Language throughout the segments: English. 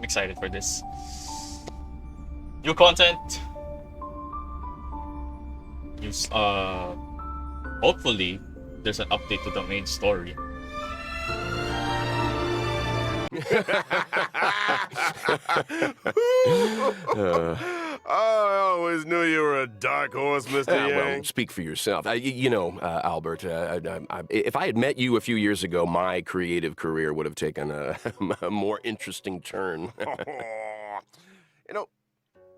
I'm excited for this. New content. Use hopefully there's an update to the main story. I always knew you were a dark horse, Mr. Yang. Well, speak for yourself. You know, Albert, if I had met you a few years ago, my creative career would have taken a, a more interesting turn. You know,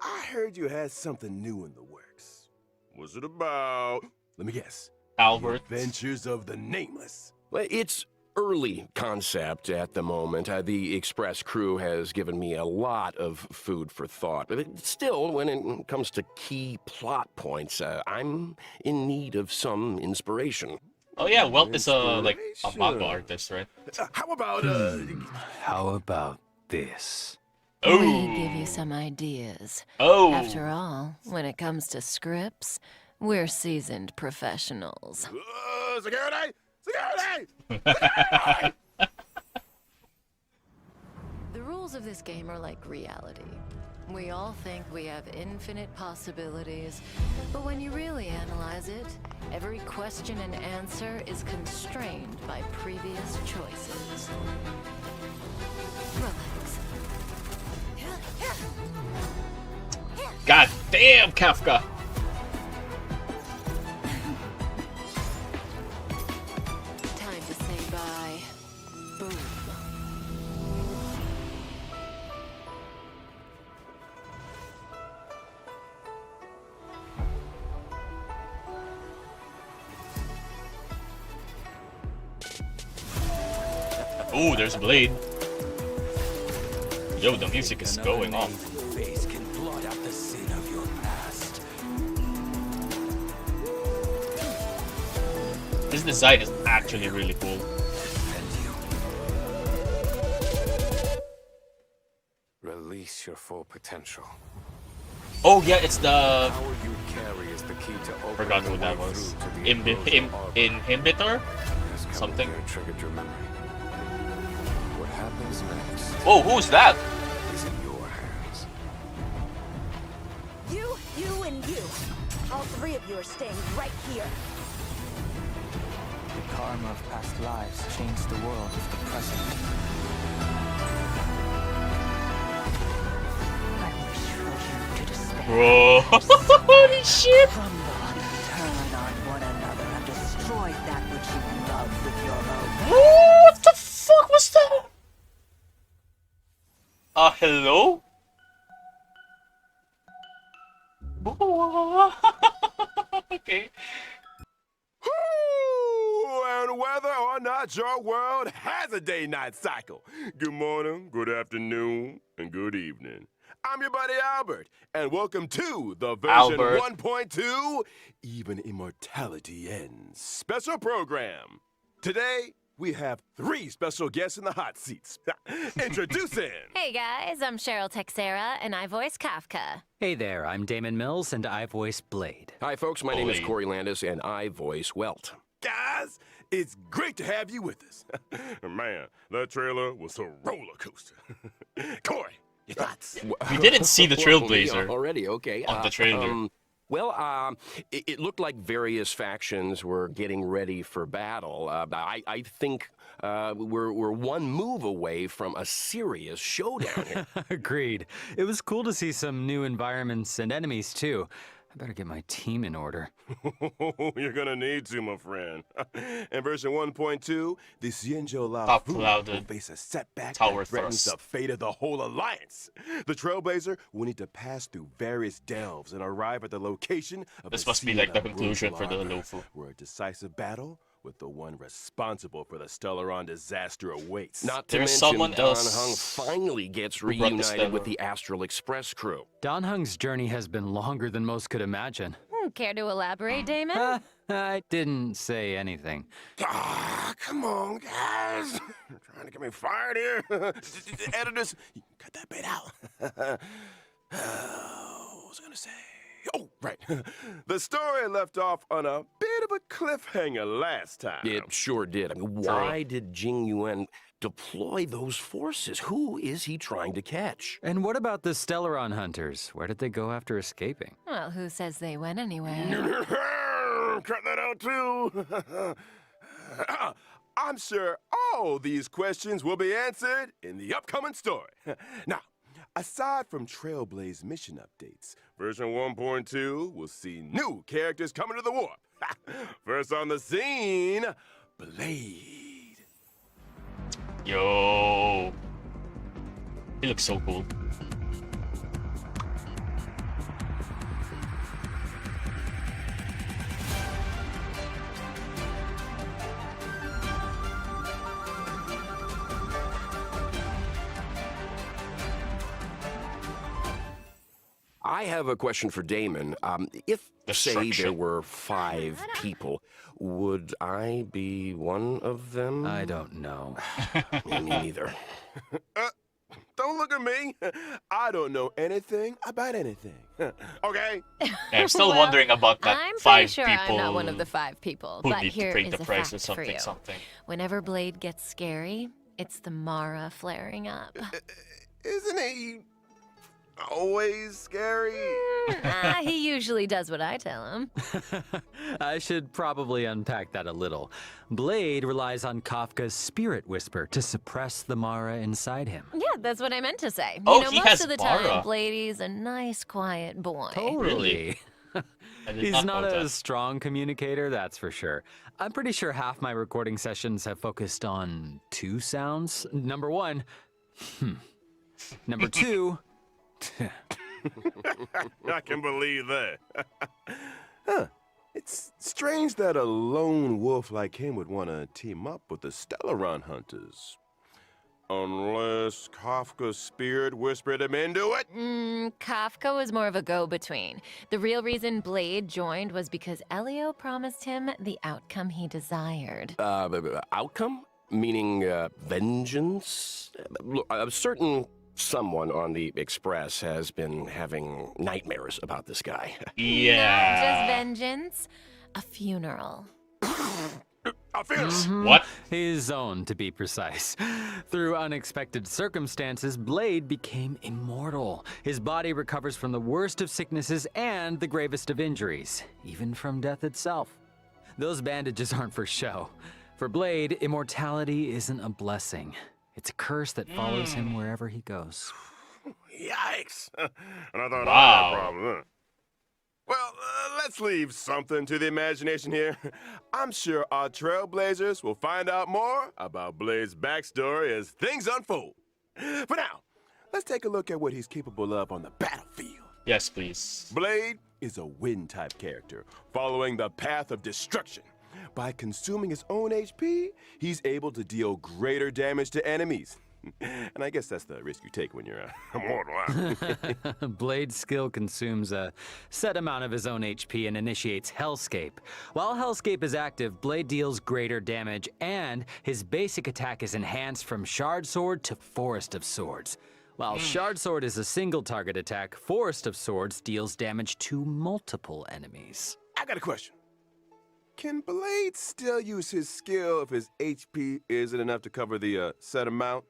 I heard you had something new in the works. What's it about? Let me guess. Albert. The Adventures of the Nameless. Well, it's early concept at the moment. The Express crew has given me a lot of food for thought. But still, when it comes to key plot points, I'm in need of some inspiration. Oh yeah, Welt is like a manga artist, right? How about How about this? Oh. We give you some ideas. Oh. After all, when it comes to scripts, we're seasoned professionals. Security! Security! The rules of this game are like reality. We all think we have infinite possibilities, but when you really analyze it, every question and answer is constrained by previous choices. Relax. God damn, Kafka! Time to say bye. Boom. Ooh, there's a blade. Yo, the music is going off. Face can blot out the sin of your past. This design is actually really cool. Release your full potential. Oh yeah, it's the Power you carry is the key to opening forgot who the that way was. through to the enclosed harbor. Inhibitor? This Something. coming here triggered your memory. What happens next Oh, who's that? is in your hands. You, and you. All three of you are staying right here. The karma of past lives changed the world of the present. I wish for you to despair. Bro, holy shit! Crumble, turn on one another, and destroy that which you love with your own. What the fuck was that? Hello? Okay. And whether or not your world has a day-night cycle. Good morning, good afternoon, and good evening. I'm your buddy Albert, and welcome to the version Albert. 1.2 Even Immortality Ends special program. Today, we have 3 special guests in the hot seats. Introducing... Hey guys, I'm Cheryl Texera, and I voice Kafka. Hey there, I'm Damon Mills, and I voice Blade. Hi, folks. My name is Holy. Corey Landis, and I voice Welt. Guys, it's great to have you with us. Man, that trailer was a roller coaster. Corey, your thoughts? We didn't see the Well, Trailblazer already. Okay. on the trailer. It looked like various factions were getting ready for battle. I think we're one move away from a serious showdown here. Agreed. It was cool to see some new environments and enemies, too. I better get my team in order. You're gonna need to, my friend. In version 1.2, the Xianzhou Lao Top Fu will clouded face a setback tower that threatens thrust. the fate of the whole alliance. The Trailblazer will need to pass through various delves and arrive at the location of This the must be Sea like the Lao conclusion for the Brutal Lufu. Armor, where a decisive battle with the one responsible for the Stellaron disaster awaits. Not to There's mention someone Don else Hung finally gets who brought this reunited with down. the Astral Express crew. Don Hung's journey has been longer than most could imagine. Care to elaborate, Damon? I didn't say anything. Ah, come on, guys. You're trying to get me fired here. Editors, you can cut that bit out. What was I gonna say? Oh, right. The story left off on a bit of a cliffhanger last time. It sure did. I mean, why did Jing Yuan deploy those forces? Who is he trying to catch? And what about the Stellaron hunters? Where did they go after escaping? Well, who says they went anywhere? Cut that out too. I'm sure all these questions will be answered in the upcoming story. Now, aside from Trailblaze mission updates, version 1.2 will see new characters coming to the warp. First on the scene, Blade. Yo. He looks so cool. I have a question for Damon. If, say, there Destruction. were 5 people, would I be one of them? I don't know. Me neither. Don't look at me. I don't know anything about anything. Okay? Yeah, I'm still Well, wondering about that I'm pretty 5 sure people I'm not one of the 5 people, who but need to here pay is the a price fact or for something, you. something. Whenever Blade gets scary, it's the Mara flaring up. Isn't he always scary? He usually does what I tell him. I should probably unpack that a little. Blade relies on Kafka's spirit whisper to suppress the Mara inside him. Yeah, that's what I meant to say. Oh, You know, he most has of the Mara. time, Bladey's a nice, quiet boy. Totally. I did He's not not know a that. strong communicator, that's for sure. I'm pretty sure half my recording sessions have focused on 2 sounds. Number 1, Number 2, I can believe that. Huh. It's strange that a lone wolf like him would want to team up with the Stellaron hunters. Unless Kafka's spirit whispered him into it? Kafka was more of a go-between. The real reason Blade joined was because Elio promised him the outcome he desired. Outcome? Meaning vengeance? Look, a certain someone on the Express has been having nightmares about this guy. Not just Yeah. vengeance, a funeral. I feel What? his own to be precise. Through unexpected circumstances, Blade became immortal. His body recovers from the worst of sicknesses and the gravest of injuries, even from death itself. Those bandages aren't for show. For Blade, immortality isn't a blessing. It's a curse that follows him wherever he goes. Yikes. And I thought I Wow. had a problem, huh? Well, let's leave something to the imagination here. I'm sure our trailblazers will find out more about Blade's backstory as things unfold. For now, let's take a look at what he's capable of on the battlefield. Yes, please. Blade is a wind-type character, following the path of destruction. By consuming his own HP, he's able to deal greater damage to enemies. And I guess that's the risk you take when you're immortal. Huh? Blade's skill consumes a set amount of his own HP and initiates Hellscape. While Hellscape is active, Blade deals greater damage, and his basic attack is enhanced from Shard Sword to Forest of Swords. While Shard Sword is a single target attack, Forest of Swords deals damage to multiple enemies. I got a question. Can Blade still use his skill if his HP isn't enough to cover the set amount?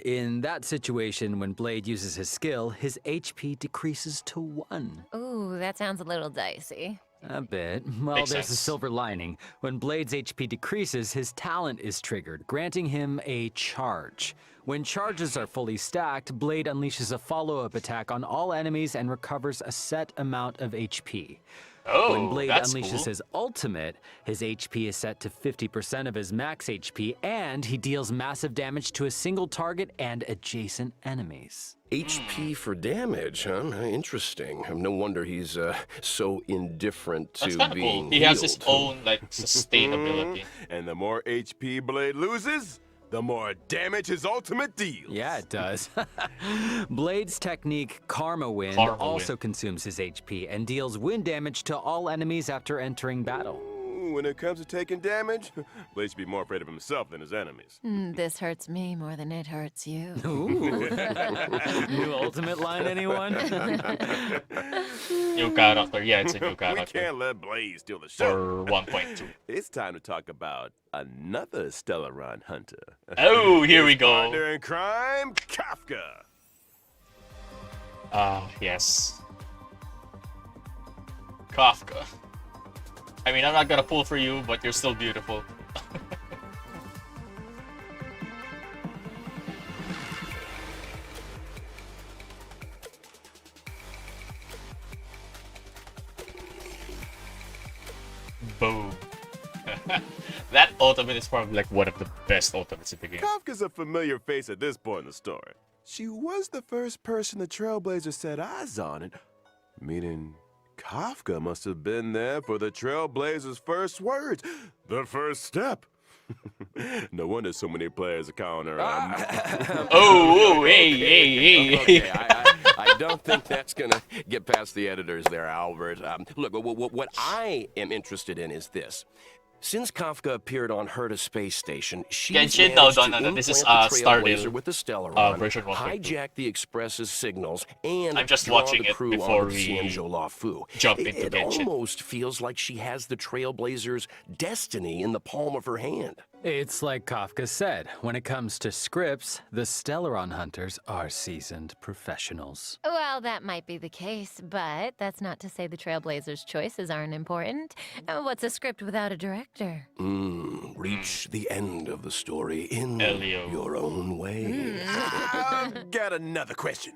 In that situation, when Blade uses his skill, his HP decreases to 1. Ooh, that sounds a little dicey. A bit. Well, Makes there's a sense. silver lining. When Blade's HP decreases, his talent is triggered, granting him a charge. When charges are fully stacked, Blade unleashes a follow-up attack on all enemies and recovers a set amount of HP. Oh, When Blade that's unleashes cool. his ultimate, his HP is set to 50% of his max HP, and he deals massive damage to a single target and adjacent enemies. HP for damage, huh? Interesting. No wonder he's so indifferent That's to kind of being cool. He has his healed. own like sustainability. And the more HP Blade loses, the more damage his ultimate deals. Yeah, it does. Blade's technique, Karma Wind, Karma also Wind. consumes his HP and deals wind damage to all enemies after entering battle. Ooh, when it comes to taking damage, Blade should be more afraid of himself than his enemies. This hurts me more than it hurts you. Ooh. New ultimate line, anyone? New character. Yeah, it's a new We character. can't let Blade steal the show. For 1.2. It's time to talk about another Stellaron hunter. Oh, here we go. Partner in crime, Kafka. Yes. Kafka. I mean, I'm not gonna pull for you, but you're still beautiful. Boom. That ultimate is probably like one of the best ultimates in the game. Kafka's a familiar face at this point in the story. She was the first person the Trailblazers set eyes on, and meaning Kafka must have been there for the Trailblazers' first words, the first step. No wonder so many players are calling her. Hey. Okay, I don't think that's gonna get past the editors there, Albert. Look, what I am interested in is this. Since Kafka appeared on Herta Space Station, she's Genshin? managed No, to this is, implant the Stardew, Trailblazer with the Stellaron, version 1.2. hijack the Express's signals, and I'm just draw watching the it crew before onto we Xianzhou Luofu. jump into It Genshin. almost feels like she has the Trailblazer's destiny in the palm of her hand. It's like Kafka said, when it comes to scripts, the Stellaron hunters are seasoned professionals. Well, that might be the case, but that's not to say the Trailblazers' choices aren't important. What's a script without a director? Reach the end of the story in Elio. your own way. I've got another question.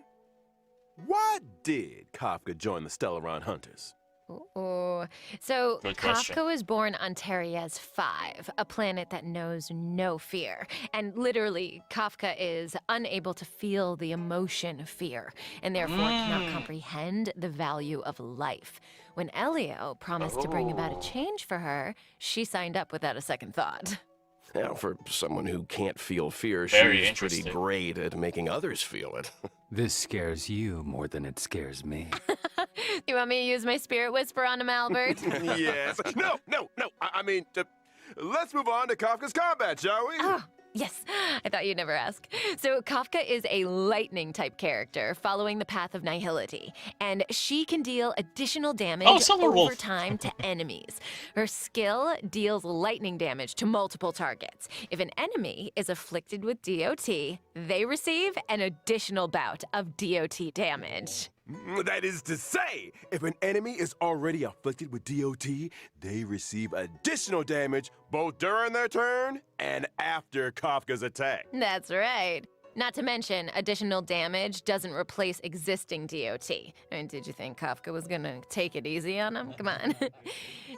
Why did Kafka join the Stellaron Hunters? Ooh. So, Good question. Kafka was born on Terias 5, a planet that knows no fear. And literally, Kafka is unable to feel the emotion fear, and therefore cannot comprehend the value of life. When Elio promised to bring about a change for her, she signed up without a second thought. Now, for someone who can't feel fear, Very she's pretty interesting. great at making others feel it. This scares you more than it scares me. You want me to use my spirit whisper on him, Albert? Yes. No. I mean, let's move on to Kafka's combat, shall we? Oh, yes. I thought you'd never ask. So Kafka is a lightning-type character following the path of nihility, and she can deal additional damage Silver over Wolf. time to enemies. Her skill deals lightning damage to multiple targets. If an enemy is afflicted with DOT, they receive an additional bout of DOT damage. That is to say, if an enemy is already afflicted with DOT, they receive additional damage both during their turn and after Kafka's attack. That's right. Not to mention, additional damage doesn't replace existing DOT. I mean, did you think Kafka was gonna take it easy on him? Come on.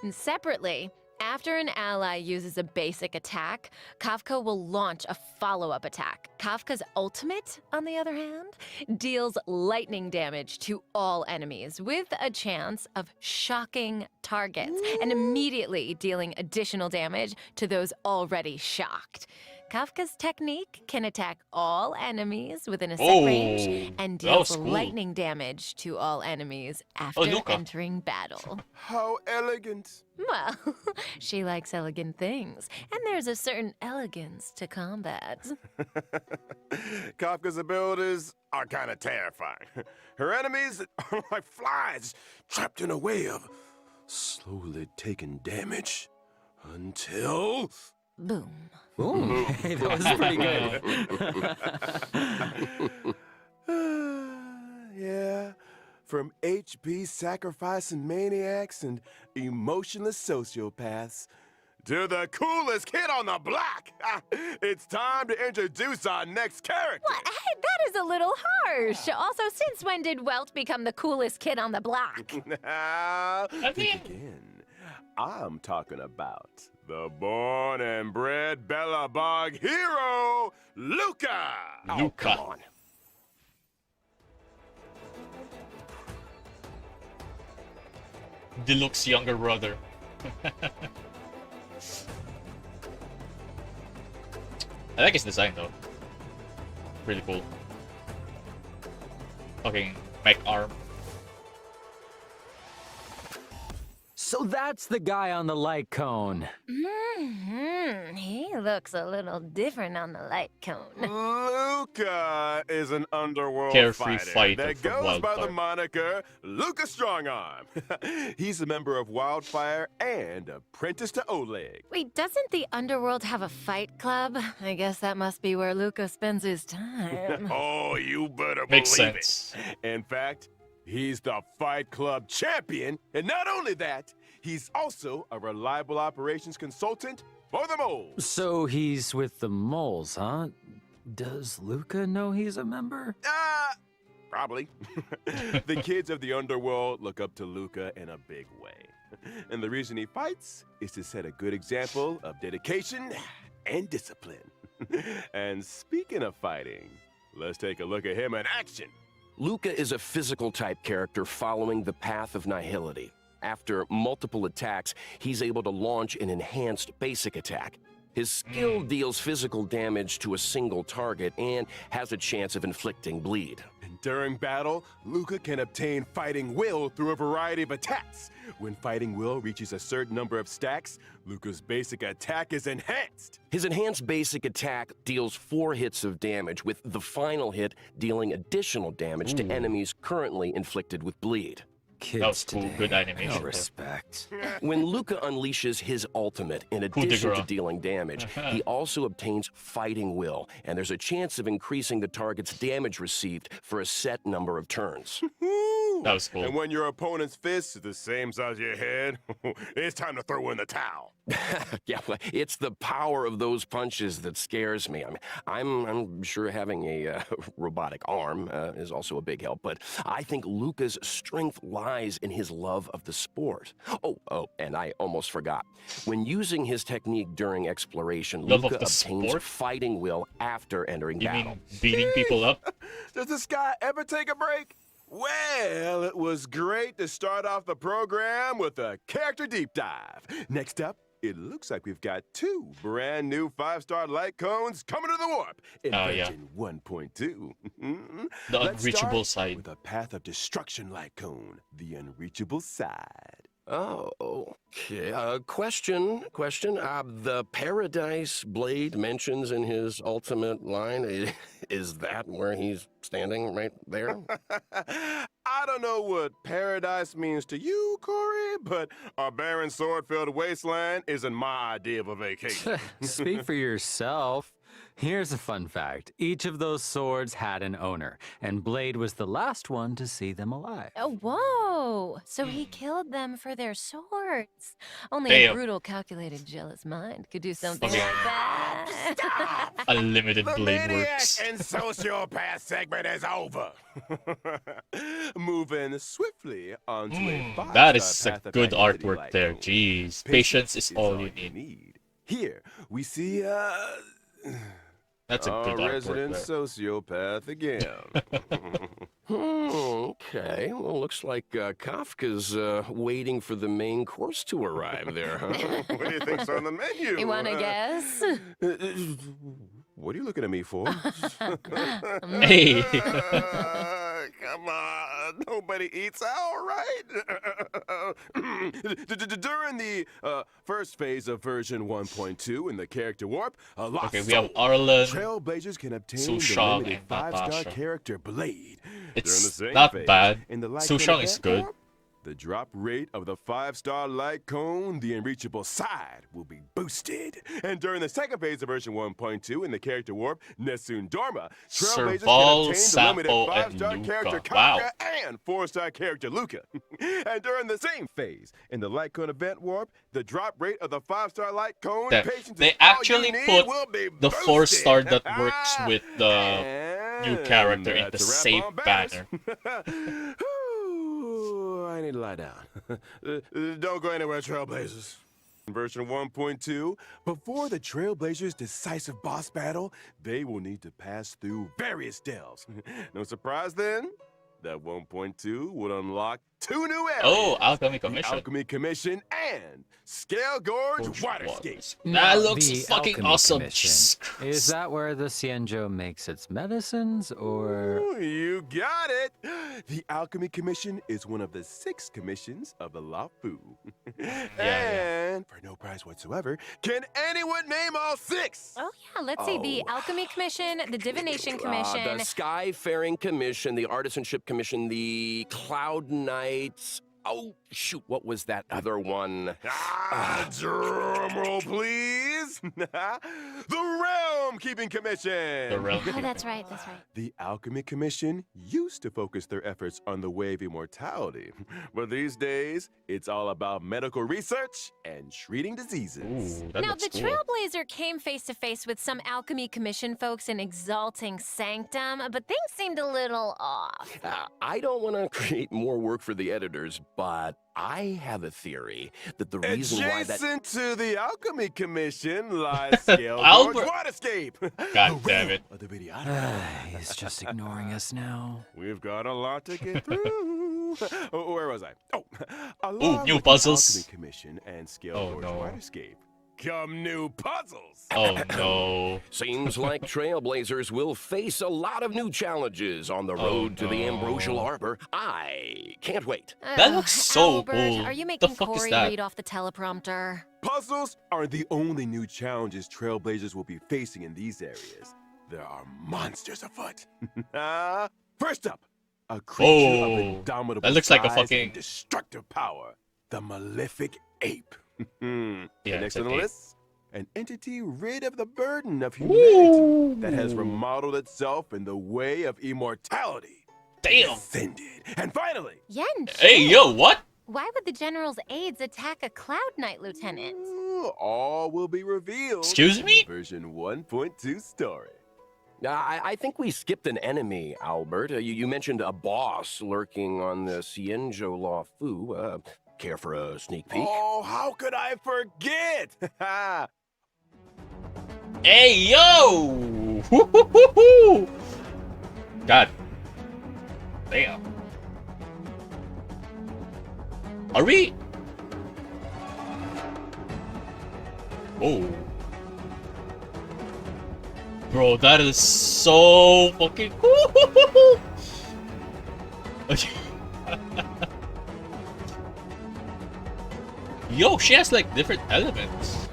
And separately, after an ally uses a basic attack, Kafka will launch a follow-up attack. Kafka's ultimate, on the other hand, deals lightning damage to all enemies with a chance of shocking targets and immediately dealing additional damage to those already shocked. Kafka's technique can attack all enemies within a set range and that was deals cool. lightning damage to all enemies after Luca. entering battle. How elegant. Well, she likes elegant things, and there's a certain elegance to combat. Kafka's abilities are kind of terrifying. Her enemies are like flies trapped in a web, slowly taking damage until... Boom. Ooh, hey, that was pretty good. Yeah, from HP sacrificing maniacs and emotionless sociopaths to the coolest kid on the block. It's time to introduce our next character. What? Hey, that is a little harsh. Also, since when did Welt become the coolest kid on the block? Think again. I'm talking about the born and bred Bellabog hero, Luca. Oh, come on. Deluxe younger brother. I like his design though. Really cool. Fucking mech arm. So So that's the guy on the light cone. He looks a little different on the light cone. Luca is an underworld Carefree fighter fighter that from goes by the Wildfire. moniker Luca Strongarm. He's a member of Wildfire and apprentice to Oleg. Wait, doesn't the underworld have a fight club? I guess that must be where Luca spends his time. Oh, you better Makes believe sense. it. In fact, he's the Fight Club champion, and not only that, he's also a reliable operations consultant for the moles. So he's with the moles, huh? Does Luca know he's a member? Probably. The kids of the underworld look up to Luca in a big way. And the reason he fights is to set a good example of dedication and discipline. And speaking of fighting, let's take a look at him in action. Luca is a physical type character following the path of nihility. After multiple attacks, he's able to launch an enhanced basic attack. His skill deals physical damage to a single target and has a chance of inflicting bleed. And during battle, Luca can obtain fighting will through a variety of attacks. When fighting will reaches a certain number of stacks, Luca's basic attack is enhanced. His enhanced basic attack deals 4 hits of damage, with the final hit dealing additional damage to enemies currently inflicted with bleed. Kids That was cool. today. Good animation. No respect. When Luca unleashes his ultimate, in addition to grace. dealing damage, he also obtains fighting will, and there's a chance of increasing the target's damage received for a set number of turns. That was cool. And when your opponent's fist is the same size as your head, it's time to throw in the towel. Yeah, well, it's the power of those punches that scares me. I'm sure having a robotic arm is also a big help, but I think Luca's strength lies in his love of the sport. Oh, and I almost forgot. When using his technique during exploration, Love of Luca the obtains sport? fighting will after entering You battle. mean beating people up? Does this guy ever take a break? Well, it was great to start off the program with a character deep dive. Next up, it looks like we've got 2 brand new 5-star light cones coming to the warp in Oh, yeah. version 1.2. The Let's unreachable start side. with a path of destruction light cone, the unreachable side. Oh, okay. Question. The Paradise Blade mentions in his ultimate line, is that where he's standing right there? I don't know what paradise means to you, Corey, but a barren sword-filled wasteland isn't my idea of a vacation. Speak for yourself. Here's a fun fact. Each of those swords had an owner, and Blade was the last one to see them alive. Oh, whoa! So he killed them for their swords. Only Damn. a brutal, calculated, jealous mind could do something Okay. like that. Unlimited The blade maniac works. and sociopath segment is over. Moving swiftly onto a 5-star That is a path of good activity artwork light there. cone. Jeez. Patience is all you you need. need. Here, we see That's a good artwork resident there. sociopath again. Okay. Well, looks like Kafka's waiting for the main course to arrive there, huh? What do you think's on the menu? You want to guess? What are you looking at me for? Hey. Come on, nobody eats out, right? During the first phase of version 1.2 in the character warp, a lot Okay, we have Arlen. Trailblazers can obtain Sushang, the limited and 5-star Natasha. character Blade. It's During the same not phase, bad. in the light Sushang cone is event good. warp, the drop rate of the 5-star light cone, the unreachable side, will be boosted. And during the second phase of version 1.2 in the character warp, Nessun Dorma, Trailblazers Serval, can obtain the Sampo, limited and 5-star Luca. character Wow. Kafka and 4-star character Luca. And during the same phase, in the light cone event warp, the drop rate of the 5-star light cone, There. patience They is all you actually need, put will be the boosted. 4-star that works with the new And character in the that's a wrap same on banners. banner. Ooh, I need to lie down. Don't go anywhere, Trailblazers. In version 1.2, before the Trailblazers' decisive boss battle, they will need to pass through various delves. No surprise then? that 1.2 would unlock 2 new areas. Oh, Alchemy The Commission. Alchemy Commission and Scale Gorge Waterscape. That Now, looks the fucking Alchemy awesome. Commission, Jesus Is Christ. that where the Xianzhou makes its medicines, or...? Ooh, you got it. The Alchemy Commission is one of the 6 commissions of the Lafu. And for no prize whatsoever, can anyone name all 6? Oh, yeah, let's see. The Alchemy Commission, the Divination Commission. The Skyfaring Commission, the Artisanship Commission, the Cloud Knights. Oh, shoot, what was that other one? Drum roll, please. The Realm Keeping Commission. The realm. Oh, that's right, that's right. The Alchemy Commission used to focus their efforts on the way of immortality, but these days, it's all about medical research and treating diseases. Ooh, that Now, looks the cool. Trailblazer came face to face with some Alchemy Commission folks in Exalting Sanctum, but things seemed a little off. I don't want to create more work for the editors, but I have a theory that the reason why that... Adjacent to the Alchemy Commission lies Scale Gorge Albert. Waterscape. God The damn realm it. of the videographer. He's just ignoring us now. We've got a lot to get through. Where was I? Oh, along new with puzzles. The Alchemy Commission and Scale Oh, Gorge no. Waterscape come new puzzles. Oh no. Seems like Trailblazers will face a lot of new challenges on the road to the no. Ambrosial Arbor. I can't wait. That looks so Albert, cool. Are you The making fuck is Corey that? read off the teleprompter? Puzzles aren't the only new challenges Trailblazers will be facing in these areas. There are monsters afoot. First up, a creature of Oh, indomitable that looks like a size fucking- and destructive power. The Malefic Ape. Yeah, Next it's on an the ape. list, an entity rid of the burden of humanity that has Ooh. remodeled itself in the way of immortality. Damn. Ascended. And finally, Yen. Hey, yo, what? Why would the General's aides attack a Cloud Knight lieutenant? all will be revealed Excuse in me? the version 1.2 story. I think we skipped an enemy, Albert. You mentioned a boss lurking on the Xianzhou Law Fu. Care for a sneak peek? Oh, how could I forget? Hey, yo! Woo-hoo-hoo-hoo! God. Damn. Are we? Oh. Bro, that is so fucking cool. Yo, she has like different elements.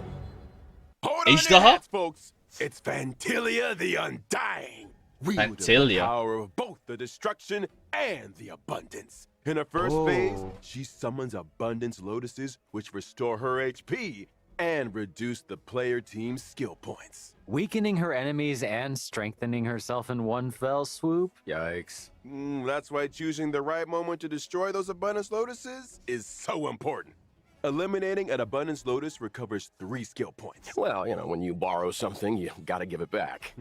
Hold on H your the Hut? hats, folks. It's Fantilia the Undying. Wielder of the Fantilia. power of both the destruction and the abundance. In her first phase, Oh. she summons abundance lotuses, which restore her HP and reduce the player team's skill points. Weakening her enemies and strengthening herself in one fell swoop? Yikes. That's why choosing the right moment to destroy those abundance lotuses is so important. Eliminating an abundance lotus recovers 3 skill points. Well, when you borrow something, you gotta give it back.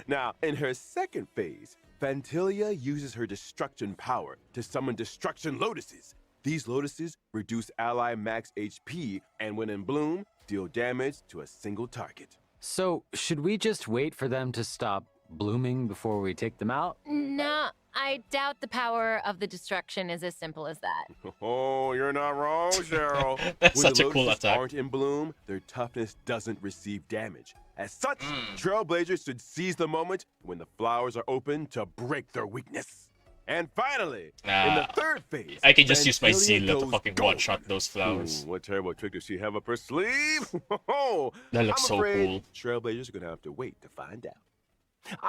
Now, in her second phase, Fantilia uses her destruction power to summon destruction lotuses. These lotuses reduce ally max HP and, when in bloom, deal damage to a single target. So, should we just wait for them to stop blooming before we take them out? No, I doubt the power of the destruction is as simple as that. Oh, you're not wrong, Cheryl. That's When such the a cool lotuses attack. aren't in bloom, their toughness doesn't receive damage. As such, Trailblazers should seize the moment when the flowers are open to break their weakness. And finally, in the Nah, third phase, I can just use my Fantilia Zealot to goes fucking golden. one-shot those flowers. What terrible trick does she have up her sleeve? That looks I'm so afraid cool. Trailblazers are gonna have to wait to find out.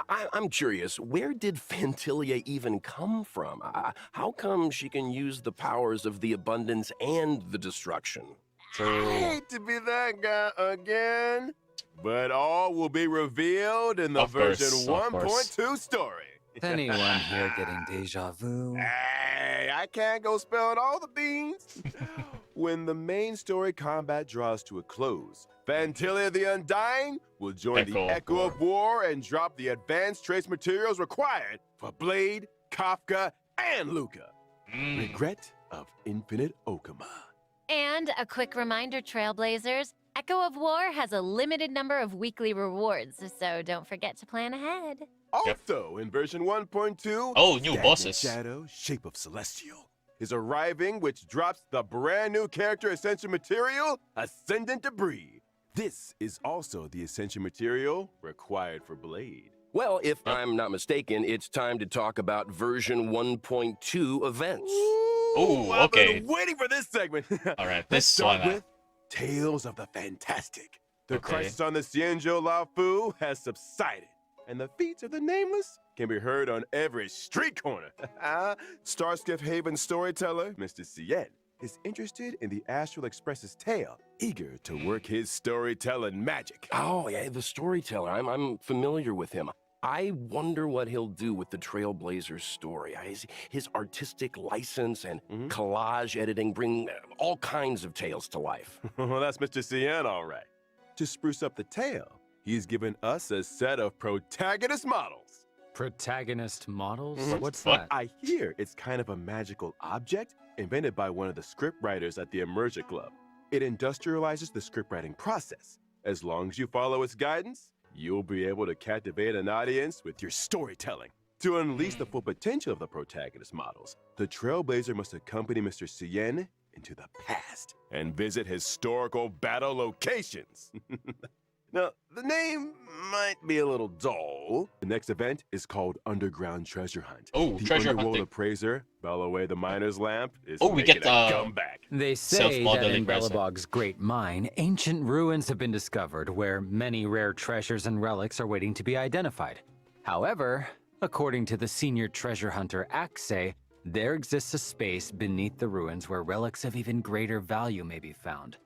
I'm curious, where did Fantilia even come from? How come she can use the powers of the abundance and the destruction? I True. hate to be that guy again, but all will be revealed in the Of course, version of course. 1.2 story. Anyone here getting deja vu? Hey, I can't go spelling all the beans. When the main story combat draws to a close, Fantilia the Undying will join the Echo of War and drop the advanced trace materials required for Blade, Kafka, and Luca. Regret of Infinite Okama. And a quick reminder, Trailblazers, Echo of War has a limited number of weekly rewards, so don't forget to plan ahead. Also, in version 1.2, Oh, new Stagnant bosses. Shadow, Shape of Celestial, is arriving, which drops the brand new character essential material, Ascendant Debris. This is also the essential material required for Blade. Well, if I'm not mistaken, it's time to talk about version 1.2 events. Ooh, I've okay. been waiting for this segment. All right, Let's this start one. with Tales of the Fantastic. The Okay. crisis on the Xianzhou Laofu has subsided, and the feats of the Nameless can be heard on every street corner. Starskiff Haven storyteller, Mr. Cien, is interested in the Astral Express's tale, eager to work his storytelling magic. Oh, yeah, the storyteller. I'm familiar with him. I wonder what he'll do with the Trailblazers story. His artistic license and collage editing bring all kinds of tales to life. Well, that's Mr. Cien, all right. To spruce up the tale, he's given us a set of protagonist models. Protagonist models? What's What? that? I hear it's kind of a magical object invented by one of the scriptwriters at the Immersion Club. It industrializes the scriptwriting process. As long as you follow its guidance, you'll be able to captivate an audience with your storytelling. To unleash the full potential of the protagonist models, the Trailblazer must accompany Mr. Cien into the past and visit historical battle locations. Now, the name might be a little dull. The next event is called Underground Treasure Hunt. Oh, the treasure underworld hunting. appraiser, Bellaway the Miner's Lamp, is Oh, we making get, a comeback. They say that Self-modeling in resin. Belobog's great mine, ancient ruins have been discovered where many rare treasures and relics are waiting to be identified. However, according to the senior treasure hunter Axe, there exists a space beneath the ruins where relics of even greater value may be found.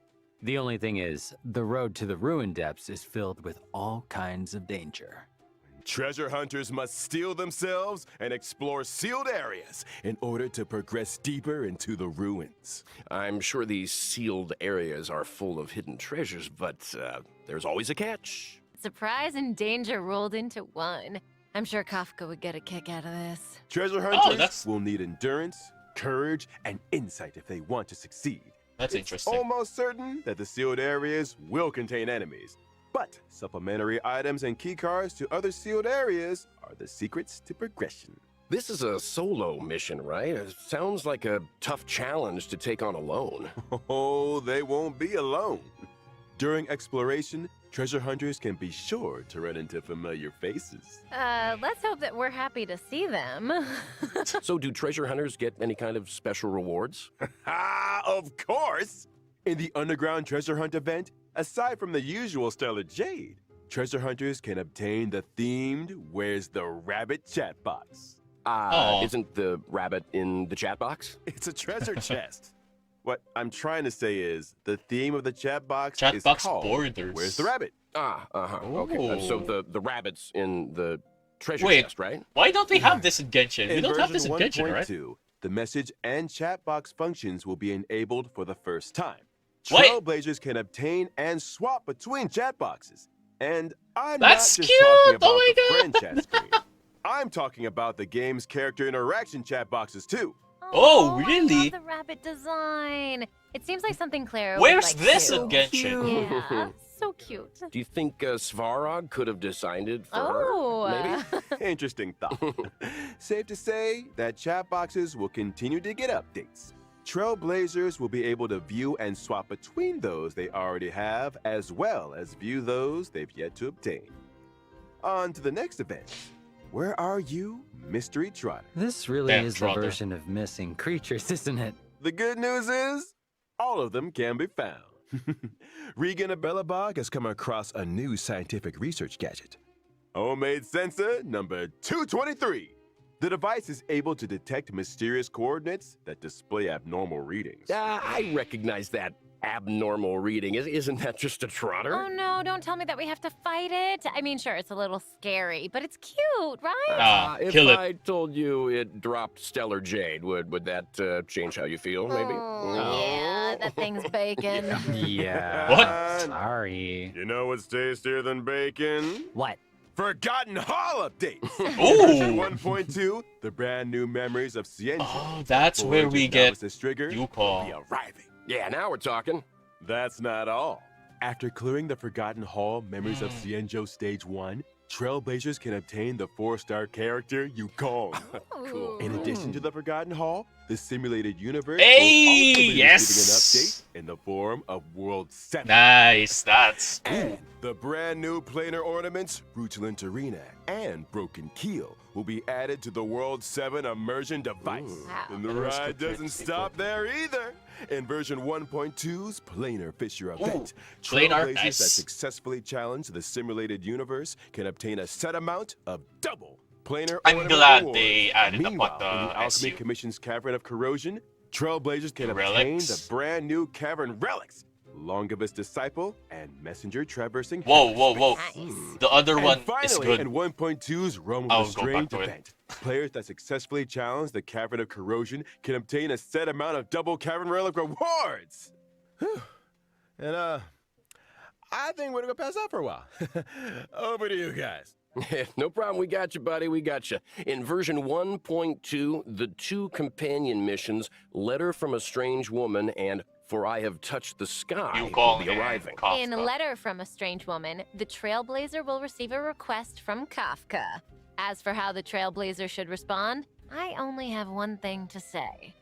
The only thing is, the road to the ruin depths is filled with all kinds of danger. Treasure hunters must steel themselves and explore sealed areas in order to progress deeper into the ruins. I'm sure these sealed areas are full of hidden treasures, but there's always a catch. Surprise and danger rolled into one. I'm sure Kafka would get a kick out of this. Treasure hunters that's- will need endurance, courage, and insight if they want to succeed. That's It's interesting. almost certain that the sealed areas will contain enemies, but supplementary items and keycards to other sealed areas are the secrets to progression. This is a solo mission, right? It sounds like a tough challenge to take on alone. Oh, they won't be alone. During exploration, treasure hunters can be sure to run into familiar faces. Let's hope that we're happy to see them. So do treasure hunters get any kind of special rewards? Of course! In the Underground Treasure Hunt event, aside from the usual Stellar Jade, treasure hunters can obtain the themed Where's the Rabbit chat box. Aw. Isn't the rabbit in the chat box? It's a treasure chest. What I'm trying to say is, the theme of the chat box Chat is box called borders. Where's the Rabbit? Okay. So the rabbit's in the treasure Wait. chest, right? Why don't we have this in Genshin? We In don't have this version in Genshin, right? 1.2, the message and chat box functions will be enabled for the first time. What? Trailblazers can obtain and swap between chat boxes. And I'm That's not just cute! talking about Oh my the God! friend chat screen. I'm talking about the game's character interaction chat boxes too. Oh, I really? love the rabbit design. It seems like something Claire Where's would like this too. in Genshin? Yeah, so cute. Do you think Svarog could have designed it for Oh, her? Maybe? Interesting thought. Safe to say that chat boxes will continue to get updates. Trailblazers will be able to view and swap between those they already have, as well as view those they've yet to obtain. On to the next event. Where are you, Mystery Trotter? This really Damn, is the Trotter. version of missing creatures, isn't it? The good news is, all of them can be found. Regan of Belobog has come across a new scientific research gadget. Homemade sensor number 223. The device is able to detect mysterious coordinates that display abnormal readings. I recognize that abnormal reading. Isn't that just a trotter? Oh no, don't tell me that we have to fight it. I mean, sure, it's a little scary, but it's cute, right? If Kill it. I told you it dropped Stellar Jade, would that change how you feel, maybe? Yeah, that thing's bacon. Yeah. What? Sorry. You know what's tastier than bacon? What? Forgotten Hall updates! Ooh! 1.2, the brand new memories of Xianzhou. Oh, that's where we Voyager's get Nemesis Trigger will Yukon. be arriving. Yeah, now we're talking. That's not all. After clearing the Forgotten Hall memories of Xianzhou Stage 1, Trailblazers can obtain the 4-star character Yukong. Cool. In addition to the Forgotten Hall, the simulated universe Hey, will also be yes! receiving an update in the form of World 7. Nice. That's And the brand new planar ornaments, Rutilent Arena and Broken Keel, will be added to the World 7 immersion device. Wow. And the ride doesn't stop there either. In version 1.2's Planar Fisher event, planar, Trailblazers nice. that successfully challenge the simulated universe can obtain a set amount of double planar I'm ornament glad rewards. they added up Meanwhile, on the in the Alchemy SU. Commission's Cavern of Corrosion, Trailblazers can obtain Relics. the brand new Cavern Relics, Longibus Disciple, and Messenger Traversing. Whoa, whoa, whoa. Nice. The other And one finally, is good. in 1.2's Realm I'll of the go back Strange to it. event, players that successfully challenge the Cavern of Corrosion can obtain a set amount of double Cavern Relic rewards. Whew. And I think we're gonna pass out for a while. Over to you guys. No problem. We got you, buddy. We got you. In version 1.2, the 2 companion missions, Letter from a Strange Woman and For I Have Touched the Sky, will Yukong be and arriving. In a Kafka. letter from a strange woman, the Trailblazer will receive a request from Kafka. As for how the Trailblazer should respond, I only have one thing to say.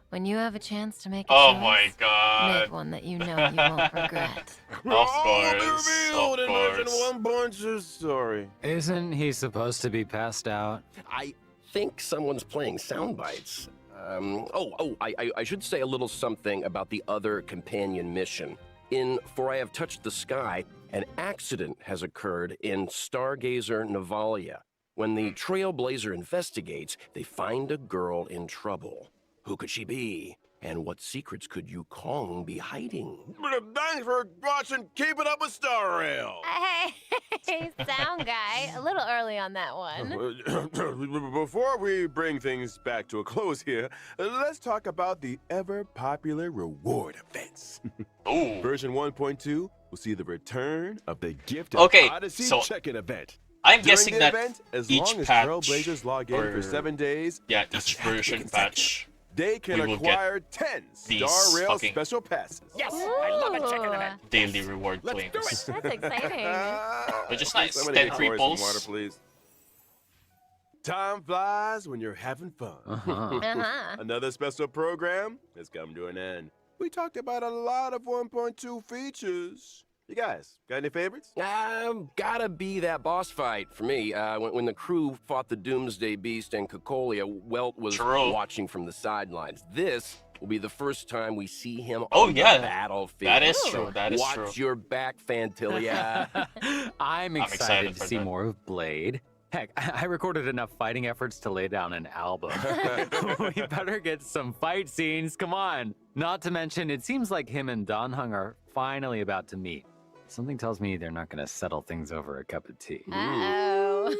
When you have a chance to make a Oh choice, my god. make one that you know you won't regret. Of course. Of course. 1.2 story. Isn't he supposed to be passed out? I think someone's playing sound bites. I should say a little something about the other companion mission. In For I Have Touched the Sky, an accident has occurred in Stargazer Navalia. When the Trailblazer investigates, they find a girl in trouble. Who could she be? And what secrets could Yukong be hiding? Thanks for watching Keeping Up with Star Rail. Hey, sound guy. A little early on that one. Before we bring things back to a close here, let's talk about the ever-popular reward events. Ooh. Version 1.2 will see the return of the Gift of Okay, Odyssey so check-in event. I'm During guessing the that event, as each long as patch Trailblazers log in or- for 7 days, Yeah, doesn't each have to be version consecutive, patch. they can we will get acquire 10 these Star Rail fucking- special passes. Yes, I love a chicken event. Daily reward Let's claims. do it. That's exciting. Which is nice. Somebody 10 get free Corey some pulls. water, please. Time flies when you're having fun. Uh-huh. Another special program has come to an end. We talked about a lot of 1.2 features. You guys, got any favorites? Gotta be that boss fight for me. When the crew fought the Doomsday Beast and Cocolia, Welt was True. watching from the sidelines. This will be the first time we see him Oh, on yeah. the battlefield. That is So true. That is watch true. your back, Fantilia. I'm excited excited to for see that. more of Blade. Heck, I recorded enough fighting efforts to lay down an album. We better get some fight scenes, come on. Not to mention, it seems like him and Don Hung are finally about to meet. Something tells me they're not gonna settle things over a cup of tea. Uh-oh.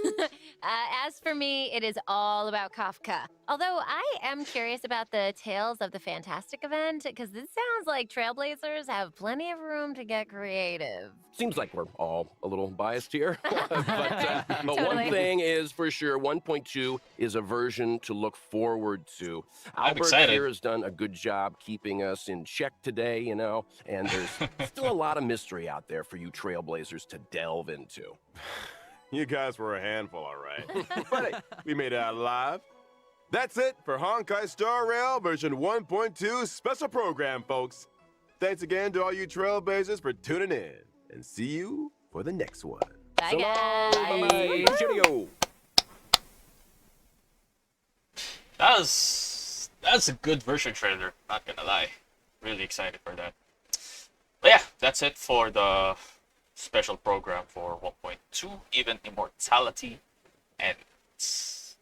As for me, it is all about Kafka. Although I am curious about the Tales of the Fantastic event, because this sounds like Trailblazers have plenty of room to get creative. Seems like we're all a little biased here. but one Totally. thing is for sure, 1.2 is a version to look forward to. I'm Albert excited. here has done a good job keeping us in check today, you know, and there's still a lot of mystery out there for you Trailblazers to delve into. You guys were a handful, all right. But hey, we made it out alive. That's it for Honkai Star Rail version 1.2 special program, folks. Thanks again to all you Trailblazers for tuning in, and see you for the next one. Bye, So long. guys. Bye-bye. Cheerio. That's a good version trailer, not gonna lie. Really excited for that. But yeah, that's it for the special program for 1.2, Even Immortality. And